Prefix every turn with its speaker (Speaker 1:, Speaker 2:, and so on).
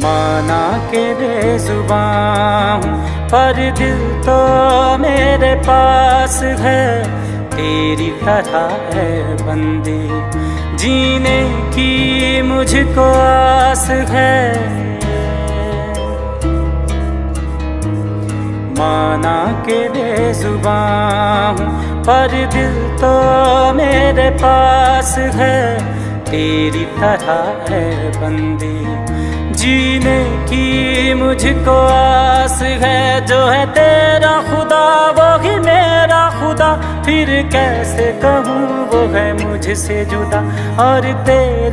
Speaker 1: माना के बेजुबान हूँ पर दिल तो मेरे पास है, तेरी तरह है बंदी जीने की मुझको आस है। माना के बेजुबान हूँ पर दिल तो मेरे पास है, तेरी तरह है बंदी जीने की मुझको आस है। जो है तेरा खुदा वो ही मेरा खुदा, फिर कैसे कहूँ वो है मुझसे जुदा। और तेरे